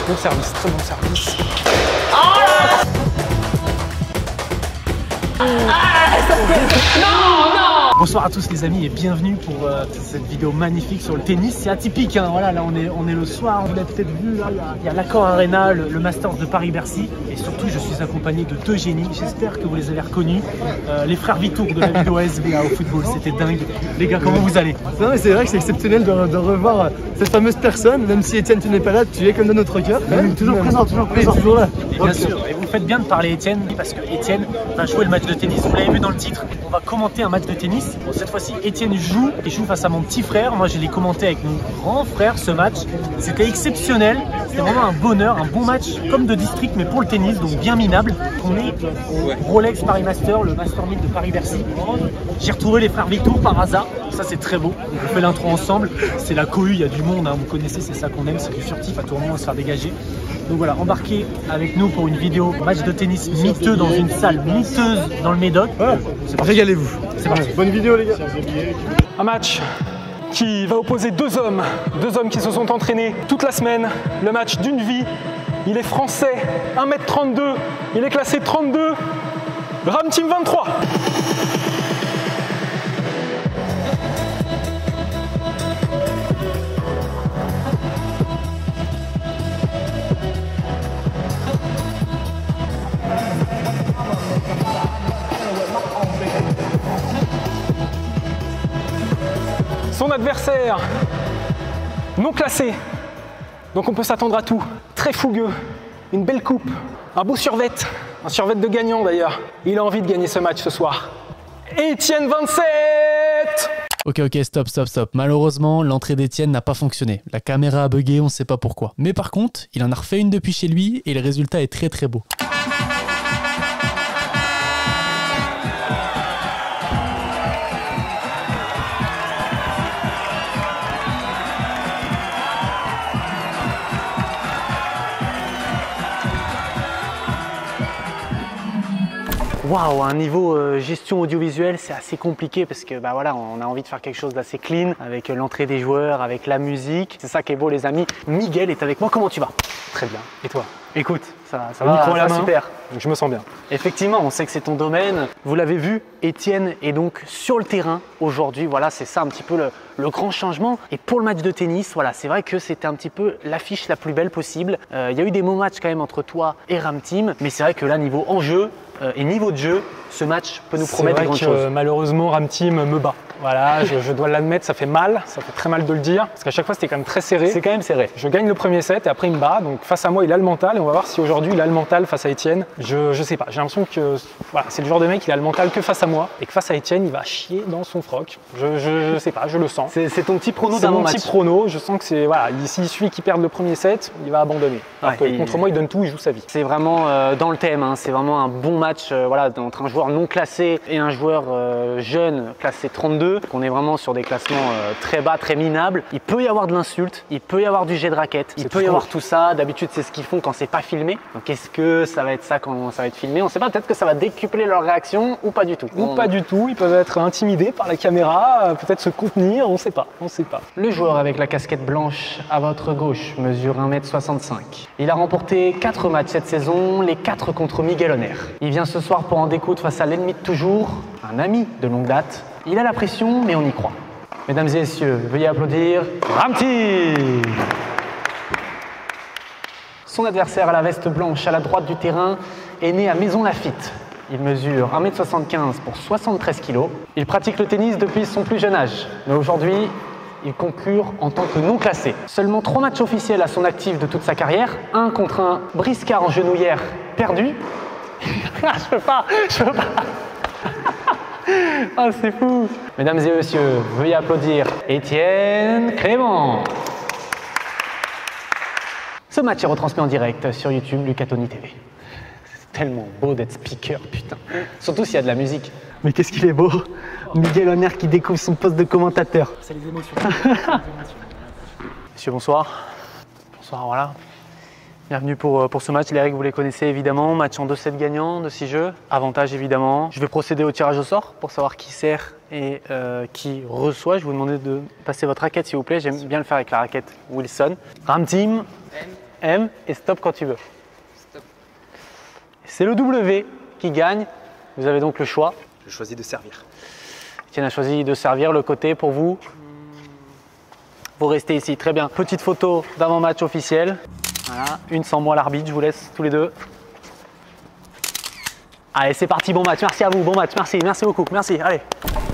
Bon service, très bon service. Bonsoir à tous les amis et bienvenue pour cette vidéo magnifique sur le tennis. C'est atypique, hein, voilà, là on est le soir, vous l'avez peut-être vu, là il y a l'Accor Arena, le Masters de Paris-Bercy. Et surtout je suis accompagné de deux génies, j'espère que vous les avez reconnus, les frères Vitour de la vidéo SBA au football, c'était dingue. Les gars, comment vous allez? Non mais c'est vrai que c'est exceptionnel de revoir cette fameuse personne, même si Étienne tu n'es pas là, tu es comme dans notre cœur. Toujours présent, toujours là. Et bien sûr, et vous faites bien de parler Étienne, parce que Étienne va jouer le match de tennis, vous l'avez vu dans le titre, on va commenter un match de tennis. Bon, cette fois-ci Étienne joue et joue face à mon petit frère, moi je l'ai commenté avec mon grand frère ce match, c'était exceptionnel, c'était vraiment un bonheur, un bon match comme de district mais pour le tennis, donc bien minable. On est au Rolex Paris Master, le Master 1000 de Paris-Bercy. J'ai retrouvé les frères Vitour par hasard, ça c'est très beau, on fait l'intro ensemble, c'est la cohue, il y a du monde, hein, vous connaissez, c'est ça qu'on aime, c'est du furtif à tout moment, on se faire dégager. Donc voilà, embarquez avec nous pour une vidéo match de tennis miteux dans une salle miteuse dans le Médoc. Voilà. Régalez-vous. C'est parti. Bonne vidéo les gars. Un match qui va opposer deux hommes qui se sont entraînés toute la semaine. Le match d'une vie. Il est français, 1m32, il est classé 32. Ram Team 23. Son adversaire, non classé, donc on peut s'attendre à tout. Très fougueux, une belle coupe, un beau survêt, un survêt de gagnant d'ailleurs. Il a envie de gagner ce match ce soir. Étienne 27. Ok, stop. Malheureusement, l'entrée d'Étienne n'a pas fonctionné. La caméra a bugué, on ne sait pas pourquoi. Mais par contre, il en a refait une depuis chez lui et le résultat est très beau. Waouh, un niveau gestion audiovisuelle, c'est assez compliqué parce que bah voilà, on a envie de faire quelque chose d'assez clean avec l'entrée des joueurs, avec la musique. C'est ça qui est beau les amis. Miguel est avec moi, comment tu vas? Très bien. Et toi? Écoute, ça va, micro à la main, super. Donc je me sens bien. Effectivement, on sait que c'est ton domaine. Vous l'avez vu, Étienne est donc sur le terrain aujourd'hui. Voilà, c'est ça un petit peu le grand changement. Et pour le match de tennis, voilà, c'est vrai que c'était un petit peu l'affiche la plus belle possible. Il y a eu des beaux matchs quand même entre toi et Ram Team, mais c'est vrai que là, niveau enjeu et niveau de jeu, ce match peut nous promettre de grandes choses. Malheureusement, Ram Team me bat. Voilà, je dois l'admettre, ça fait mal, ça fait très mal de le dire, parce qu'à chaque fois c'était quand même très serré. C'est quand même serré. Je gagne le premier set et après il me bat, donc face à moi il a le mental et on va voir si aujourd'hui il a le mental face à Étienne. Je sais pas, j'ai l'impression que voilà, c'est le genre de mec il a le mental que face à moi et que face à Étienne il va chier dans son froc. Je sais pas, je le sens. C'est ton petit prono C'est d'un mon match. petit prono, je sens que c'est voilà, s'il suffit qu'il perde le premier set, il va abandonner. Alors que contre moi il donne tout, il joue sa vie. C'est vraiment dans le thème, hein, c'est vraiment un bon match voilà, entre un joueur non classé et un joueur jeune classé 32, qu'on est vraiment sur des classements très bas, très minables. Il peut y avoir de l'insulte, il peut y avoir du jet de raquette, il peut y avoir tout ça. D'habitude, c'est ce qu'ils font quand c'est pas filmé. Donc, est-ce que ça va être ça quand ça va être filmé? On ne sait pas, peut-être que ça va décupler leur réaction ou pas du tout. Ou pas du tout, ils peuvent être intimidés par la caméra, peut-être se contenir, on sait pas. Le joueur avec la casquette blanche à votre gauche mesure 1m65. Il a remporté 4 matchs cette saison, les 4 contre Miguel Honner. Il vient ce soir pour en découdre face à l'ennemi de toujours, un ami de longue date. Il a la pression, mais on y croit. Mesdames et messieurs, veuillez applaudir Ram Team. Son adversaire à la veste blanche à la droite du terrain est né à Maison Lafitte. Il mesure 1m75 pour 73 kg. Il pratique le tennis depuis son plus jeune âge. Mais aujourd'hui, il concure en tant que non classé. Seulement 3 matchs officiels à son actif de toute sa carrière. Un contre un briscard en genouillère perdu. Je peux pas. Ah, c'est fou! Mesdames et messieurs, veuillez applaudir Étienne Clément. Ce match est retransmis en direct sur YouTube, Luca Toni TV. C'est tellement beau d'être speaker, putain. Surtout s'il y a de la musique. Mais qu'est-ce qu'il est beau! Miguel Honner qui découvre son poste de commentateur. C'est les émotions. Monsieur, bonsoir. Bonsoir, voilà. Bienvenue pour ce match. Les règles, vous les connaissez évidemment. Match en 2-7 gagnants, de 6 jeux. Avantage évidemment. Je vais procéder au tirage au sort pour savoir qui sert et qui reçoit. Je vais vous demander de passer votre raquette s'il vous plaît. J'aime bien le faire avec la raquette Wilson. Ram Team, M et stop quand tu veux. C'est le W qui gagne. Vous avez donc le choix. Je choisis de servir. Étienne a choisi de servir le côté pour vous. Vous restez ici, très bien. Petite photo d'avant-match officiel. Voilà, une sans moi l'arbitre, je vous laisse tous les deux. Allez, c'est parti, bon match, merci à vous, bon match, merci beaucoup, merci, allez.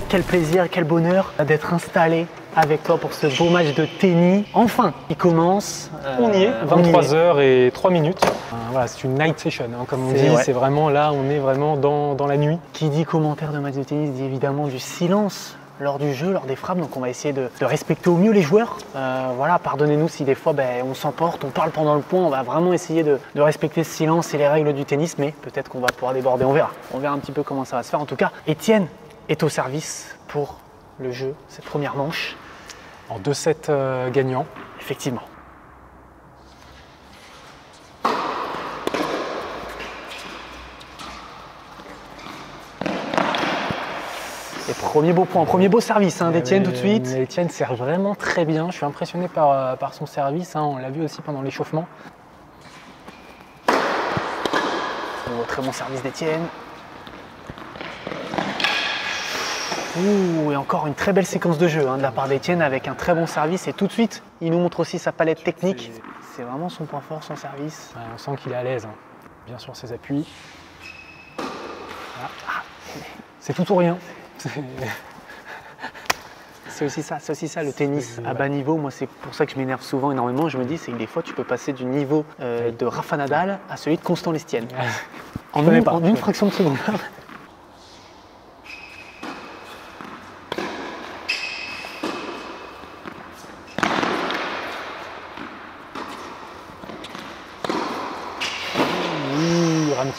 Quel plaisir, quel bonheur d'être installé avec toi pour ce beau match de tennis. Enfin, il commence. On y est, 23h03 minutes. Voilà, c'est une night session, hein, comme on dit. Ouais. C'est vraiment là, on est vraiment dans la nuit. Qui dit commentaire de match de tennis dit évidemment du silence lors du jeu, lors des frappes. Donc on va essayer de respecter au mieux les joueurs. Voilà, pardonnez-nous si des fois on s'emporte, on parle pendant le point. On va vraiment essayer de respecter ce silence et les règles du tennis. Mais peut-être qu'on va pouvoir déborder, on verra. On verra un petit peu comment ça va se faire. En tout cas, Étienne est au service pour le jeu, cette première manche. En 2-7 gagnants. Effectivement. Et premier beau point, premier beau service d'Étienne tout de suite. Étienne sert vraiment très bien. Je suis impressionné par son service. Hein. On l'a vu aussi pendant l'échauffement. Très bon service d'Étienne. Ouh, et encore une très belle séquence de jeu de la part d'Étienne avec un très bon service. Et tout de suite, il nous montre aussi sa palette technique. C'est vraiment son point fort, son service. Ouais, on sent qu'il est à l'aise, bien sûr ses appuis. Voilà. C'est tout ou rien. C'est aussi ça le tennis à bas niveau. Moi, c'est pour ça que je m'énerve souvent énormément. Je me dis, c'est que des fois, tu peux passer du niveau de Rafa Nadal à celui de Constant Lestienne. En une fraction de seconde.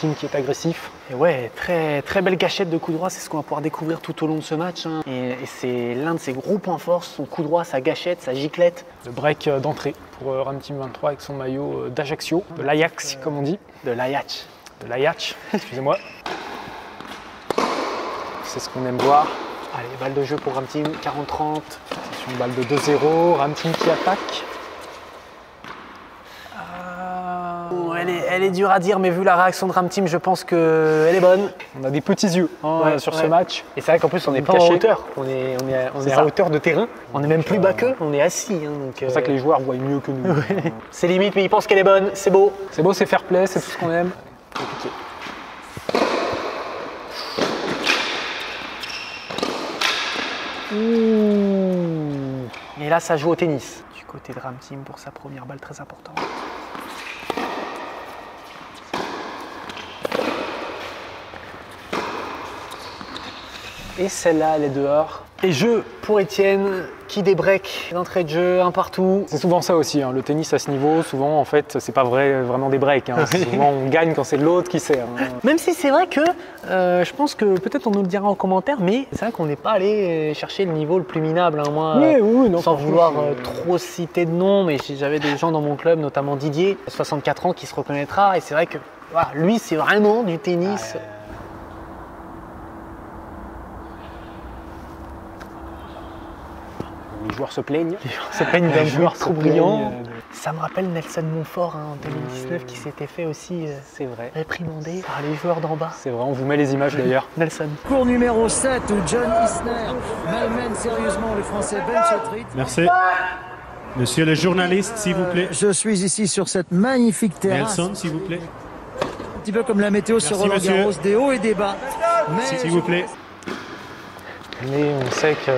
Team qui est agressif. Et ouais, très belle gâchette de coup droit, c'est ce qu'on va pouvoir découvrir tout au long de ce match. Et c'est l'un de ses gros points forts, son coup droit, sa gâchette, sa giclette. Le break d'entrée pour Ramteam 23 avec son maillot d'Ajaccio, de l'Ajax comme on dit. De l'Ajax. De l'Ajax, excusez-moi. C'est ce qu'on aime voir. Allez, balle de jeu pour Ramteam, 40-30. Attention, balle de 2-0, Ramteam qui attaque. Elle est dure à dire, mais vu la réaction de Ramteam, je pense qu'elle est bonne. On a des petits yeux sur ce match. Et c'est vrai qu'en plus, on n'est pas en hauteur. On est à hauteur de terrain. On est même plus bas qu'eux, on est assis. C'est pour ça que les joueurs voient mieux que nous. C'est limite, mais ils pensent qu'elle est bonne. C'est beau. C'est beau, c'est fair play, c'est tout ce qu'on aime. Compliqué. Et là, ça joue au tennis. Du côté de Ramteam pour sa première balle très importante. Et celle-là, elle est dehors. Et jeu pour Étienne qui débreak l'entrée de jeu, un partout. C'est souvent ça aussi, le tennis à ce niveau, souvent en fait, c'est pas vraiment des breaks. Souvent on gagne quand c'est l'autre qui sert. Même si c'est vrai que je pense que peut-être on nous le dira en commentaire, mais c'est vrai qu'on n'est pas allé chercher le niveau le plus minable. Moi, non, sans vouloir trop citer de noms, mais j'avais des gens dans mon club, notamment Didier, 64 ans, qui se reconnaîtra. Et c'est vrai que voilà, lui, c'est vraiment du tennis. Les joueurs se plaignent. D'un joueur trop brillant. Ça me rappelle Nelson Montfort en 2019 qui s'était fait aussi réprimander par les joueurs d'en bas. C'est vrai, on vous met les images d'ailleurs. Nelson. Cours numéro 7 où John Isner malmène sérieusement le français Ben Chetrit. Merci. Monsieur le journaliste, s'il vous plaît. Je suis ici sur cette magnifique terrasse. Nelson, s'il vous plaît. Un petit peu comme la météo sur Roland Garros, des hauts et des bas. Mais s'il vous plaît. Mais on sait que...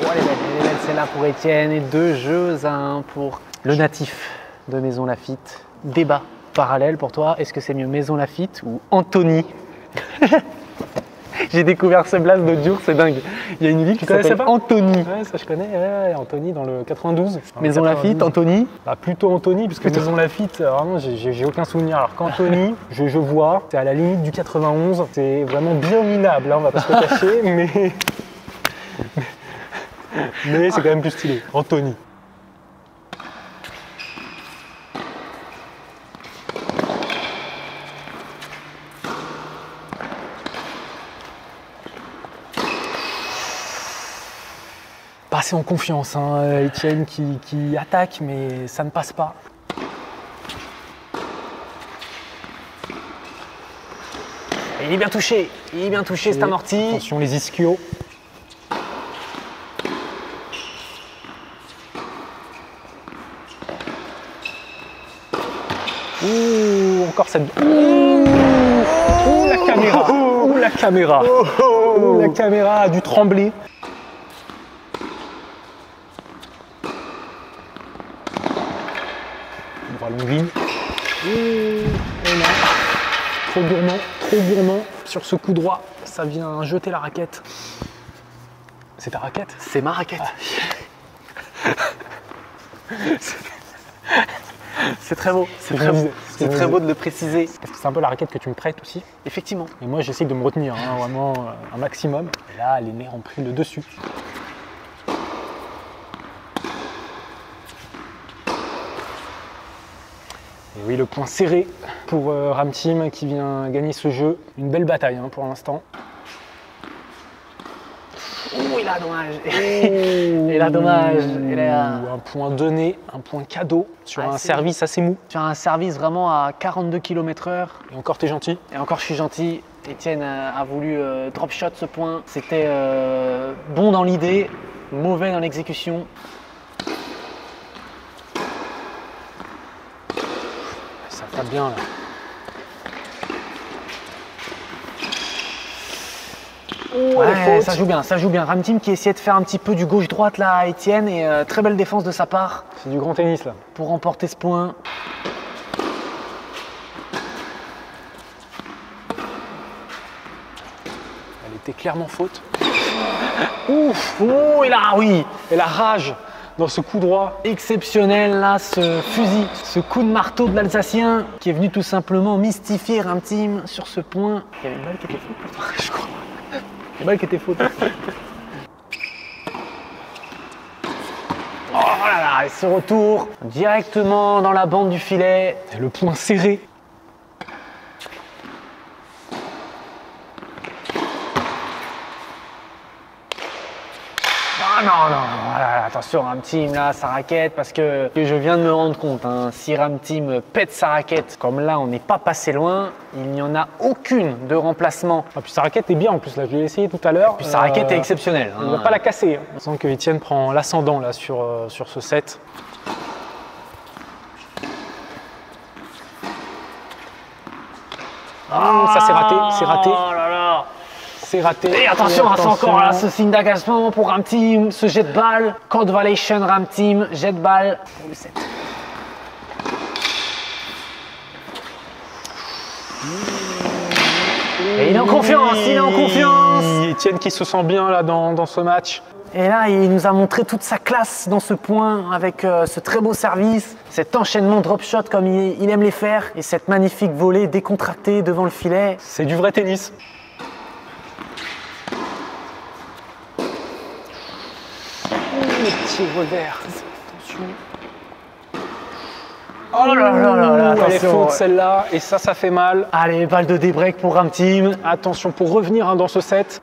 Oh, elle est belle, celle-là pour Étienne et 2 jeux à 1 pour le natif de Maison Lafitte. Débat parallèle pour toi, est-ce que c'est mieux Maison Lafitte ou Antony? J'ai découvert ce blast de jour, c'est dingue. Il y a une ville qui s'appelle Antony. Ouais, ça je connais, Antony dans le 92. Maison Lafitte, Antony. Plutôt Antony, puisque Maison Lafitte, vraiment j'ai aucun souvenir. Alors qu'Antony, je vois, c'est à la limite du 91, c'est vraiment bien minable, on va pas se le cacher, mais c'est quand même plus stylé. Antony. Pas assez en confiance, Étienne qui attaque, mais ça ne passe pas. Et il est bien touché, c'est amorti. Attention les ischios. Ouh, encore cette... Ouh, la caméra. Ouh, la caméra. Ouh, la caméra a dû trembler. On va longue ligne. Trop gourmand sur ce coup droit. Ça vient jeter la raquette. C'est ta raquette? C'est ma raquette. C'est très beau, c'est très beau de le préciser. Parce que c'est un peu la raquette que tu me prêtes aussi. Effectivement. Et moi j'essaie de me retenir, hein, vraiment un maximum. Et là les nerfs ont pris le dessus. Et oui, le point serré pour Ramteam qui vient gagner ce jeu. Une belle bataille hein, pour l'instant. Ouh, il a dommage. Il a dommage. Un point donné, un point cadeau sur un service assez mou. Sur un service vraiment à 42 km/h. Et encore t'es gentil. Et encore je suis gentil. Etienne a voulu drop shot ce point. C'était bon dans l'idée, mauvais dans l'exécution. Ça tape bien là. Ouais, ça joue bien. Ramteam qui essayait de faire un petit peu du gauche-droite là à Etienne et très belle défense de sa part. C'est du grand tennis là. Pour remporter ce point. Elle était clairement faute. Ouf, oh, et là, oui. Et la rage dans ce coup droit. Exceptionnel là, ce fusil, ce coup de marteau de l'Alsacien qui est venu tout simplement mystifier Ramteam sur ce point. Il y avait une balle qui était faute pourtant, je crois. Une balle qui était faute. Oh là là, et ce retour directement dans la bande du filet. Et le point serré. Non, voilà, attention Ramteam là, sa raquette, parce que je viens de me rendre compte, hein, si Ramteam pète sa raquette, comme là on n'est pas passé loin, il n'y en a aucune de remplacement. Ah, puis sa raquette est bien en plus, là je l'ai essayé tout à l'heure. Puis sa raquette est exceptionnelle. Il ne va pas la casser. On sent que Etienne prend l'ascendant là sur ce set. Ça c'est raté, c'est raté. Oh là là. C'est raté. Et attention, c'est encore là, ce signe d'agacement pour Ramteam, ce jet de balle. Code Violation Ramteam, jet de balle pour le 7. Et il est en confiance, Etienne qui se sent bien là dans ce match. Et là, il nous a montré toute sa classe dans ce point avec ce très beau service, cet enchaînement drop shot comme il aime les faire et cette magnifique volée décontractée devant le filet. C'est du vrai tennis. Le petit revers. Attention. Oh là là là là, elle est faute celle-là et ça fait mal. Allez, balle de débreak pour Ramteam. Attention pour revenir hein, dans ce set.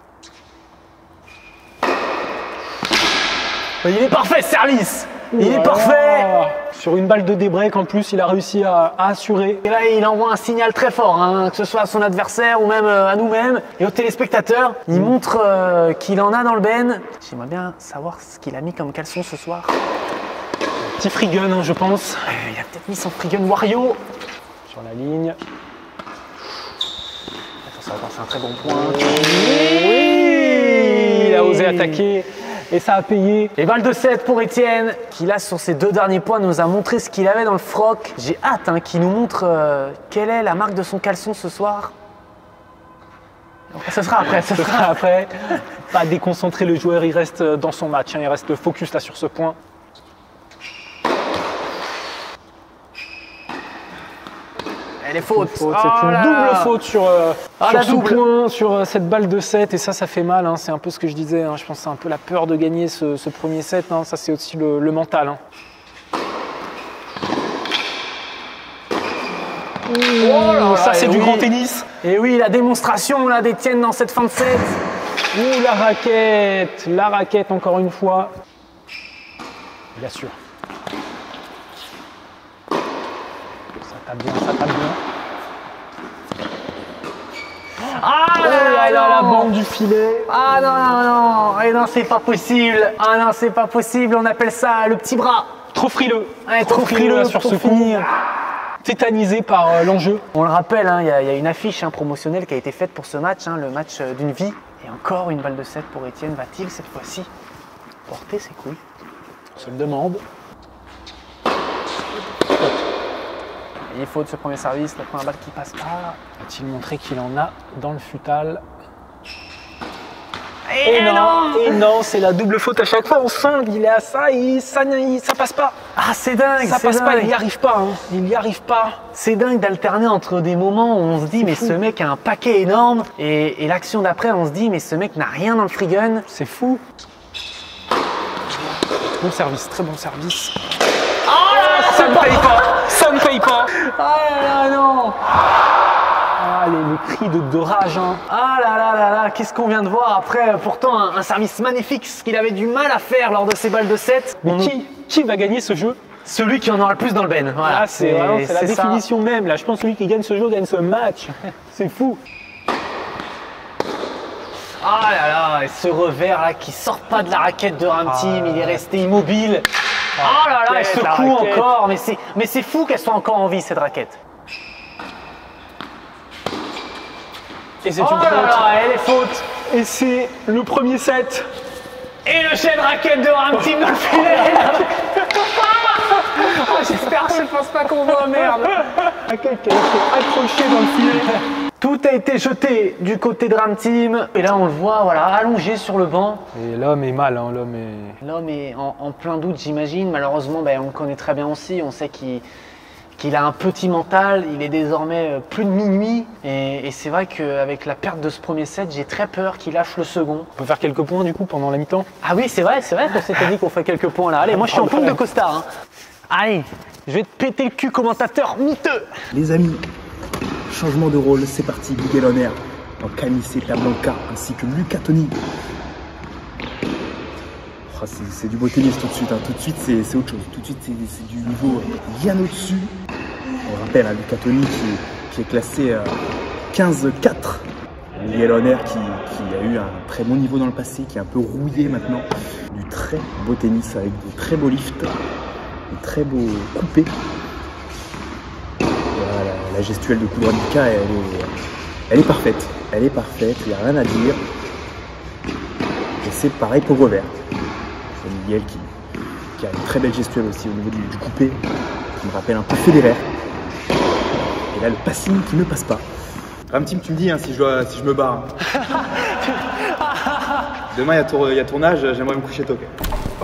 Il est parfait, service. Il est parfait. Sur une balle de débreak en plus, il a réussi à assurer. Et là, il envoie un signal très fort, hein, que ce soit à son adversaire ou même à nous-mêmes et aux téléspectateurs. Il montre qu'il en a dans le ben. J'aimerais bien savoir ce qu'il a mis comme caleçon ce soir. Petit free gun, hein, je pense. Il a peut-être mis son free gun Wario. Sur la ligne. Attention, c'est un très bon point. Oui, il a osé attaquer. Et ça a payé. Et balle de 7 pour Etienne, qui là sur ses 2 derniers points nous a montré ce qu'il avait dans le froc. J'ai hâte hein, qu'il nous montre quelle est la marque de son caleçon ce soir. Ce sera après, ce sera après. Pas déconcentrer le joueur, il reste dans son match, hein, il reste focus là sur ce point. Elle est faute. C'est une double faute sur ce point, sur cette balle de 7 et ça fait mal, hein. C'est un peu ce que je disais, hein. Je pense que c'est un peu la peur de gagner ce premier set, hein. Ça c'est aussi le mental. Hein. Oh, ça c'est du grand tennis. Et oui, la démonstration là d'Etienne dans cette fin de set. Ouh, la raquette encore une fois. Bien sûr. Ça tape bien. là dans la non. bande du filet. Ah non, non, non. Et non, c'est pas possible. Ah non, c'est pas possible. On appelle ça le petit bras. Trop frileux. Ouais, trop frileux là, sur pour ce coup. finir. Tétanisé par l'enjeu. On le rappelle, hein, il y a une affiche promotionnelle qui a été faite pour ce match, le match d'une vie. Et encore une balle de 7 pour Étienne. Va-t-il cette fois-ci porter ses couilles? On se le demande. Il faut de ce premier service, la première balle qui passe pas. Va-t-il montrer qu'il en a dans le futal? Et non. Et non, c'est la double faute à chaque fois. On sent qu'il est à ça et ça passe pas. Ah c'est dingue, Ça c'est passe pas, dingue. il n'y arrive pas. Hein. Il n'y arrive pas. C'est dingue d'alterner entre des moments où on se dit mais ce mec a un paquet énorme et l'action d'après on se dit mais ce mec n'a rien dans le free gun. C'est fou. Bon service, très bon service. Ça ne paye pas. Ça ne paye pas. Ah là là non. Ah, les cris de rage. Hein. Ah là là là là, qu'est-ce qu'on vient de voir après pourtant un service magnifique, ce qu'il avait du mal à faire lors de ses balles de 7. Mais qui va gagner ce jeu? Celui qui en aura le plus dans le ben. Voilà, Ah, c'est la ça. définition même. Là, je pense que celui qui gagne ce jeu gagne ce match. C'est fou. Ah là là, et ce revers là qui sort pas de la raquette de Ramteam, il est resté immobile. Ah là là, elle raquette, la secoue raquette. encore, mais c'est fou qu'elle soit encore en vie cette raquette. Et c'est Oh une là faute. là, elle est faute. Et c'est le premier set. Et le chef de raquette de Ramteam dans le filet. Oh, j'espère que je pense pas qu'on voit, merde. Raquette qui a été accrochée dans le filet. Tout a été jeté du côté de Ramteam. Et là on le voit, voilà, allongé sur le banc. Et l'homme est mal, hein, l'homme est... L'homme est en plein doute, j'imagine. Malheureusement, on le connaît très bien aussi. On sait qu'il a un petit mental. Il est désormais plus de minuit. Et c'est vrai qu'avec la perte de ce premier set, j'ai très peur qu'il lâche le second. On peut faire quelques points du coup pendant la mi-temps. Ah oui, c'est vrai qu'on s'était dit qu'on fait quelques points là. Allez, moi je suis en pointe de costard. Hein. Allez, je vais te péter le cul, commentateur miteux. Les amis, changement de rôle, c'est parti. Miguel Honner en Camille Blanca ainsi que Luca Toni. Oh, c'est du beau tennis tout de suite. Hein. Tout de suite, c'est autre chose. Tout de suite, c'est du niveau bien au-dessus. On rappelle Luca Toni qui est classé 15-4. Miguel Honner qui a eu un très bon niveau dans le passé, qui est un peu rouillé maintenant. Du très beau tennis avec de très beaux lifts, de très beaux coupés. Voilà, la gestuelle de coup droit de Lucas, elle est parfaite. Elle est parfaite, il n'y a rien à dire. Et c'est pareil pour revers. C'est Miguel qui a une très belle gestuelle aussi au niveau du coupé, qui me rappelle un peu Federer. Et là, le passing qui ne passe pas. Ramteam, tu me dis si je me barre. Demain, il y a tournage, j'aimerais me coucher tôt.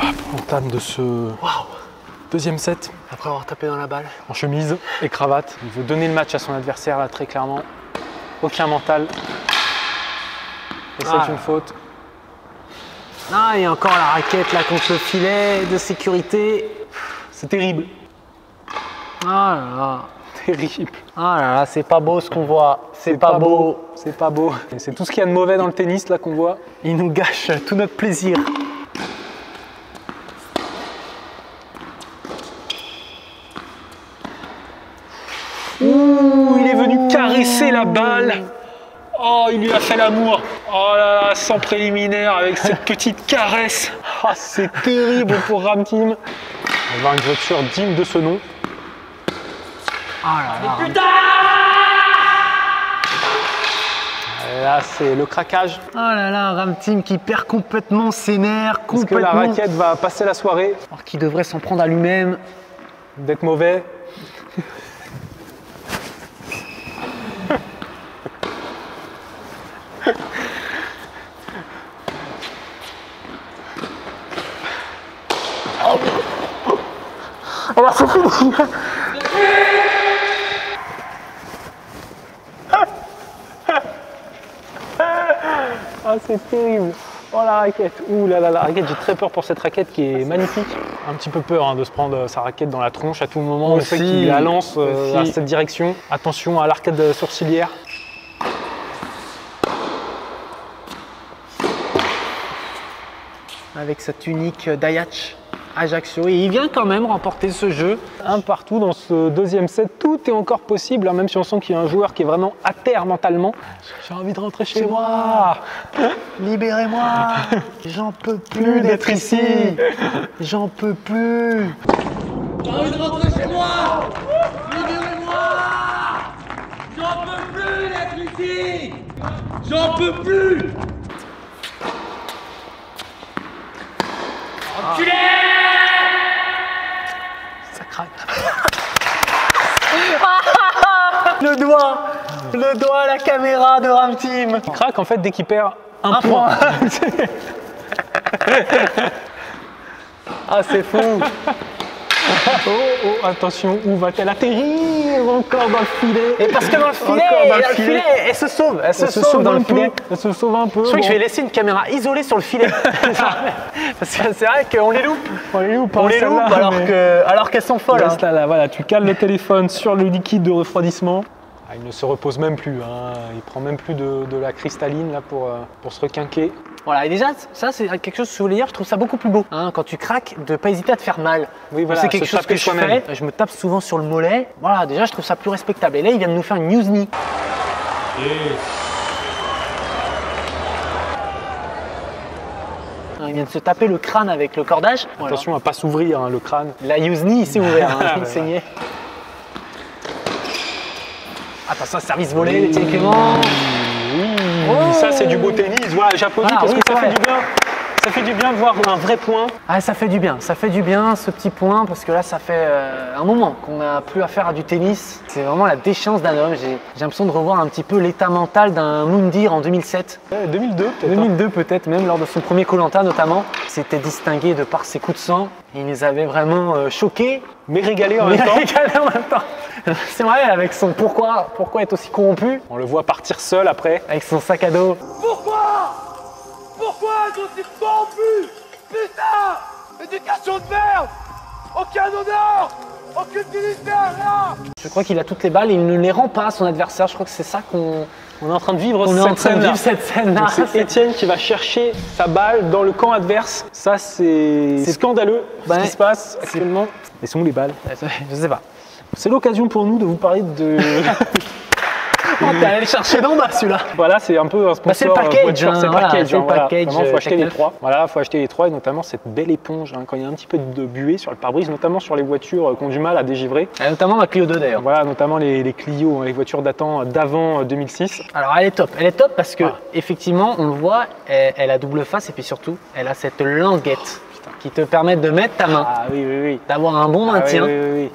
On entame de ce deuxième set. Après avoir tapé dans la balle. En chemise et cravate. Il veut donner le match à son adversaire là très clairement. Aucun mental. Et c'est une faute. Ah, et encore la raquette là contre le filet de sécurité. C'est terrible. Ah là là. Terrible. Ah là là, c'est pas beau ce qu'on voit. C'est pas beau. C'est pas beau. Et c'est tout ce qu'il y a de mauvais dans le tennis là qu'on voit. Il nous gâche tout notre plaisir. Ouh, il est venu caresser la balle. Oh, il lui a fait l'amour. Oh là là, sans préliminaire avec cette petite caresse. Ah, c'est terrible pour Ramteam. On va avoir une voiture digne de ce nom. Ah là là. Et là, c'est le craquage. Oh là là, Ramteam qui perd complètement ses nerfs, Est-ce que la raquette va passer la soirée? Alors qu'il devrait s'en prendre à lui-même. D'être mauvais. Alors c'est fini. Ah, c'est terrible. Oh la raquette. Ouh là là, la raquette, j'ai très peur pour cette raquette qui est magnifique. Un petit peu peur de se prendre sa raquette dans la tronche à tout moment. On sait qu'il la lance à cette direction. Attention à l'arcade sourcilière. Avec sa tunique d'Ayach Ajaccio. Et il vient quand même remporter ce jeu. Un partout dans ce deuxième set. Tout est encore possible, hein, même si on sent qu'il y a un joueur qui est vraiment à terre mentalement. J'ai envie de rentrer chez moi. Libérez-moi. J'en peux plus d'être ici. J'en peux plus. J'ai envie de rentrer chez moi. Libérez-moi. J'en peux plus d'être ici. J'en peux plus. Enculé. Ça craque. Le doigt à la caméra de Ram Team. Il craque en fait dès qu'il perd un point. Ah, c'est fou. Oh, attention, où va-t-elle atterrir? Encore dans le filet. Et parce que dans le filet, elle se sauve. Elle se sauve dans le filet. Elle se sauve un peu. Je crois que je vais laisser une caméra isolée sur le filet. Parce que c'est vrai qu'on les loupe. On les loupe, alors qu'elles sont folles. Reste là, voilà, tu cales le téléphone sur le liquide de refroidissement. Ah, il ne se repose même plus, hein. Il prend même plus de la cristalline là, pour se requinquer. Voilà, et déjà, ça c'est quelque chose que je voulais dire, je trouve ça beaucoup plus beau. Hein, quand tu craques, de ne pas hésiter à te faire mal. Oui, voilà, c'est quelque chose que je fais, je me tape souvent sur le mollet. Voilà, déjà je trouve ça plus respectable. Et là, il vient de nous faire une news knee. Il vient de se taper le crâne avec le cordage. Voilà. Attention à ne pas s'ouvrir, hein, le crâne. La news knee, il s'est ouvert, hein, il saignait. Attention, service volé, les Clément. Oui, ça c'est du beau tennis. Voilà, j'applaudis parce que ça fait du bien. Ça fait du bien de voir un vrai point. Ah, ça fait du bien ce petit point parce que là ça fait un moment qu'on n'a plus affaire à du tennis. C'est vraiment la déchéance d'un homme. J'ai l'impression de revoir un petit peu l'état mental d'un Moundir en 2007. 2002 peut-être. 2002 peut-être, même lors de son premier Koh-Lanta notamment. Il s'était distingué de par ses coups de sang. Il les avait vraiment choqués. Mais régalés en même temps. C'est vrai, avec son pourquoi être aussi corrompu. On le voit partir seul après. Avec son sac à dos. Pourquoi être aussi corrompu? Putain! Éducation de merde! Aucun honneur! Aucune dignité, rien! Je crois qu'il a toutes les balles et il ne les rend pas à son adversaire. Je crois que c'est ça qu'on est en train de vivre cette scène-là. C'est Étienne qui va chercher sa balle dans le camp adverse. Ça, c'est scandaleux ce qui se passe actuellement. Mais sont où les balles? Je sais pas. C'est l'occasion pour nous de vous parler de... Oh, t'es allé le chercher d'en bas celui-là. Voilà, c'est un peu un sponsor. C'est le package, voiture, c'est le package. Vraiment, faut acheter les trois. Voilà, faut acheter les trois et notamment cette belle éponge quand il y a un petit peu de buée sur le pare-brise, notamment sur les voitures qui ont du mal à dégivrer. Et notamment ma Clio 2 d'ailleurs. Voilà, notamment les Clio, les voitures datant d'avant 2006. Alors elle est top parce que effectivement, on le voit, elle a double face et puis surtout, elle a cette languette qui te permet de mettre ta main, d'avoir un bon maintien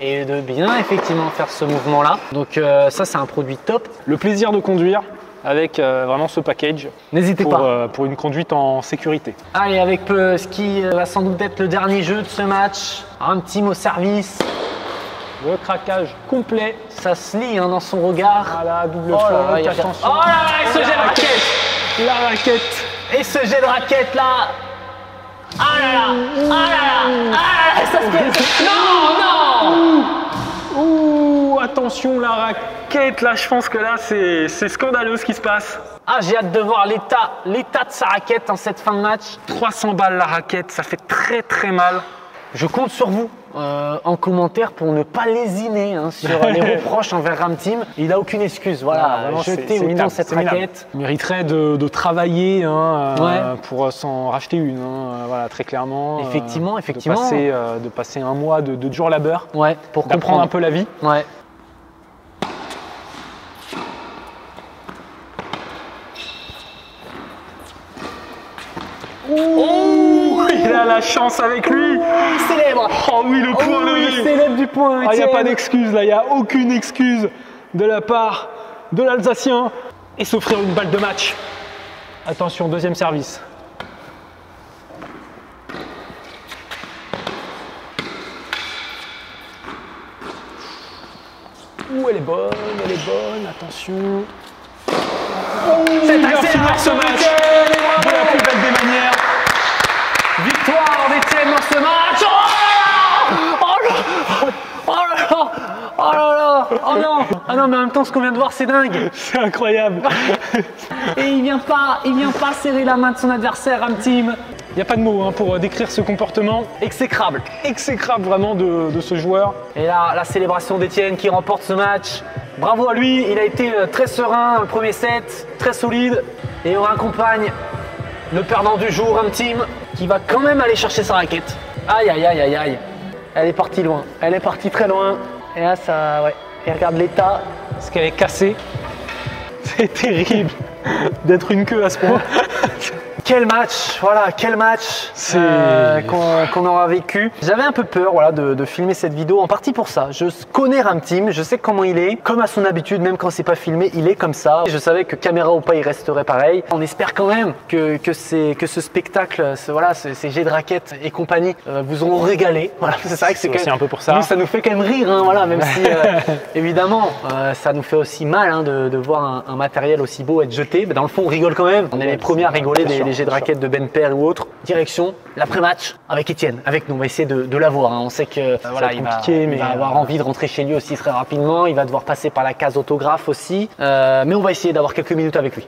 et de bien effectivement faire ce mouvement-là. Donc ça, c'est un produit top. Le plaisir de conduire avec vraiment ce package. N'hésitez pas. Pour une conduite en sécurité. Allez, avec ce qui va sans doute être le dernier jeu de ce match. Un petit mot service. Le craquage complet. Ça se lit dans son regard. Voilà, double faute, attention. Oh là là, et ce jet de raquette. La raquette. Et ce jet de raquette là. Ah là là! Ah là là! Ah là là! Ça se fait! Non! Ouh! Attention, la raquette, là, je pense que là, c'est scandaleux ce qui se passe. Ah, j'ai hâte de voir l'état de sa raquette en cette fin de match. 300 balles la raquette, ça fait très très mal. Je compte sur vous en commentaire pour ne pas lésiner sur les reproches envers Ram Team. Il n'a aucune excuse. Voilà, jetez autant cette raquette. Il mériterait de travailler pour s'en racheter une. Voilà, très clairement. Effectivement. De passer un mois de dur labeur. Ouais, pour comprendre un peu la vie. Ouais. Oh, il a la chance avec lui. Il célèbre. Oh oui, le point levé. Il célèbre du point. Il n'y a pas d'excuse là, il n'y a aucune excuse de la part de l'Alsacien et s'offrir une balle de match. Attention, deuxième service. Ouh, elle est bonne, attention. C'est accélération ce match de la plus belle des manières. Victoire d'Étienne dans ce match. Oh là là. Oh non. Ah non, mais en même temps, ce qu'on vient de voir, c'est dingue. C'est incroyable. Et il vient pas serrer la main de son adversaire, Ram Team. Il n'y a pas de mots hein, pour décrire ce comportement Exécrable. exécrable vraiment de ce joueur. Et là, la célébration d'Etienne qui remporte ce match. Bravo à lui, il a été très serein le premier set, très solide. Et on accompagne le perdant du jour, Ramtim, qui va quand même aller chercher sa raquette. Aïe, aïe, aïe, aïe, aïe. Elle est partie loin, elle est partie très loin. Et là, ça, ouais. Et regarde l'état. Parce qu'elle est cassée. C'est terrible d'être une queue à ce point. Quel match, voilà, quel match qu'on aura vécu. J'avais un peu peur voilà, de filmer cette vidéo, en partie pour ça. Je connais Ramtim, je sais comment il est. Comme à son habitude, même quand c'est pas filmé, il est comme ça. Je savais que caméra ou pas, il resterait pareil. On espère quand même que ce spectacle, voilà, ces jets de raquettes et compagnie vous auront régalé. Voilà, c'est vrai que c'est aussi un peu pour ça. Nous, ça nous fait quand même rire, hein, voilà, même si évidemment, ça nous fait aussi mal hein, de voir un matériel aussi beau être jeté. Mais dans le fond, on rigole quand même. On est les premiers à rigoler des jets de raquettes de Ben Père ou autre. Direction l'après-match avec Etienne, avec nous. On va essayer de l'avoir. Hein. On sait que voilà, il va avoir envie de rentrer chez lui aussi très rapidement. Il va devoir passer par la case autographe aussi. Mais on va essayer d'avoir quelques minutes avec lui.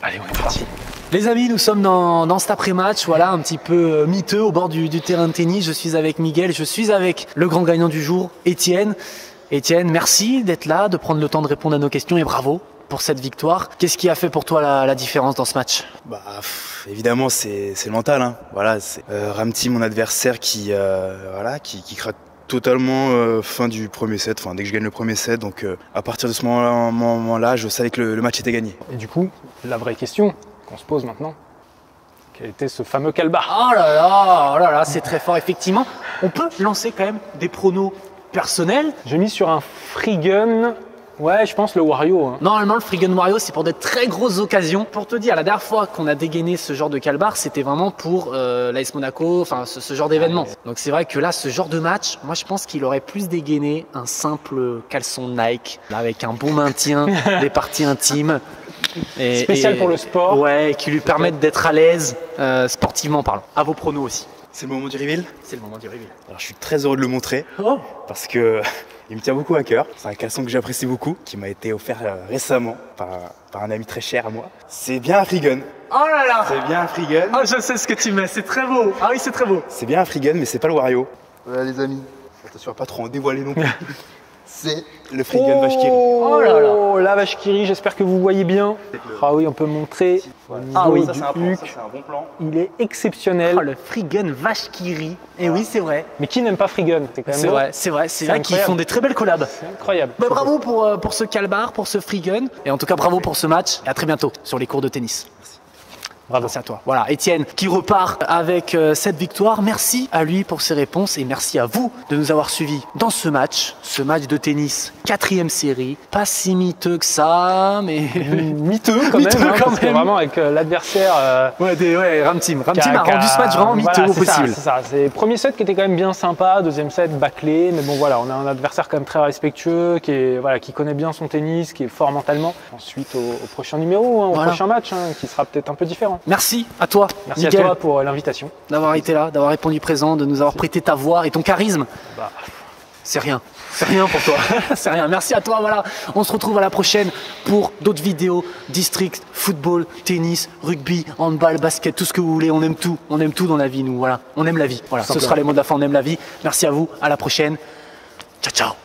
Allez, on est parti. Les amis, nous sommes dans cet après-match, voilà, un petit peu miteux au bord du terrain de tennis. Je suis avec Miguel, je suis avec le grand gagnant du jour, Etienne. Etienne, merci d'être là, de prendre le temps de répondre à nos questions et bravo pour cette victoire. Qu'est-ce qui a fait pour toi la différence dans ce match? Évidemment, c'est le mental. Hein. Voilà, c'est Ramtim, mon adversaire, qui craque totalement fin du premier set, dès que je gagne le premier set. Donc à partir de ce moment-là, je savais que le match était gagné. Et du coup, la vraie question qu'on se pose maintenant, quel était ce fameux calbar? Oh là là, c'est très fort. Effectivement, on peut lancer quand même des pronos personnels. J'ai mis sur un free gun. Ouais, je pense le Wario. Hein. Normalement, le free gun Wario, c'est pour de très grosses occasions. Pour te dire, la dernière fois qu'on a dégainé ce genre de calbar, c'était vraiment pour l'AS Monaco, enfin ce genre d'événement. Donc c'est vrai que là, ce genre de match, moi je pense qu'il aurait plus dégainé un simple caleçon Nike, là, avec un bon maintien, des parties intimes. Spécial pour le sport. Ouais, qui lui permettent d'être à l'aise, sportivement parlant. À vos pronos aussi. C'est le moment du reveal? C'est le moment du reveal. Alors je suis très heureux de le montrer parce que il me tient beaucoup à cœur. C'est un caleçon que j'apprécie beaucoup, qui m'a été offert récemment par un ami très cher à moi. C'est bien un free gun. Oh là là! C'est bien un free gun. Oh, je sais ce que tu mets, c'est très beau. Ah oui, c'est très beau. C'est bien un free gun, mais c'est pas le Wario. Voilà les amis, attention à pas trop en dévoiler non plus. C'est le free gun Vashkiri. Oh là là, la Vashkiri, j'espère que vous voyez bien. Ah oui, on peut montrer. Ah oui, ça c'est un bon plan. Il est exceptionnel. Oh, le free gun Vashkiri. Et oui, c'est vrai. Mais qui n'aime pas free gun? C'est vrai, c'est vrai qu'ils font des très belles collabs. C'est incroyable. Bah, bravo pour ce calbar, pour ce free gun. Et en tout cas, bravo pour ce match. Et à très bientôt sur les cours de tennis. Bravo. Merci à toi. Voilà, Etienne qui repart avec cette victoire. Merci à lui pour ses réponses et merci à vous de nous avoir suivis dans ce match de tennis, 4e série. Pas si miteux que ça, mais miteux quand même. Parce que vraiment avec l'adversaire. Ramtim a rendu ce match vraiment miteux au possible. C'est ça. C'est le premier set qui était quand même bien sympa, deuxième set bâclé, mais bon voilà, on a un adversaire quand même très respectueux, qui connaît bien son tennis, qui est fort mentalement. Ensuite au prochain numéro, au prochain match, qui sera peut-être un peu différent. Merci à toi, Merci Miguel, à toi pour l'invitation. D'avoir été là, d'avoir répondu présent, de nous avoir prêté ta voix et ton charisme. C'est rien. C'est rien pour toi. C'est rien. Merci à toi. Voilà. On se retrouve à la prochaine pour d'autres vidéos. District, football, tennis, rugby, handball, basket, tout ce que vous voulez. On aime tout. On aime tout dans la vie, nous. Voilà. On aime la vie. Voilà. Ce sera les mots de la fin. On aime la vie. Merci à vous. À la prochaine. Ciao, ciao.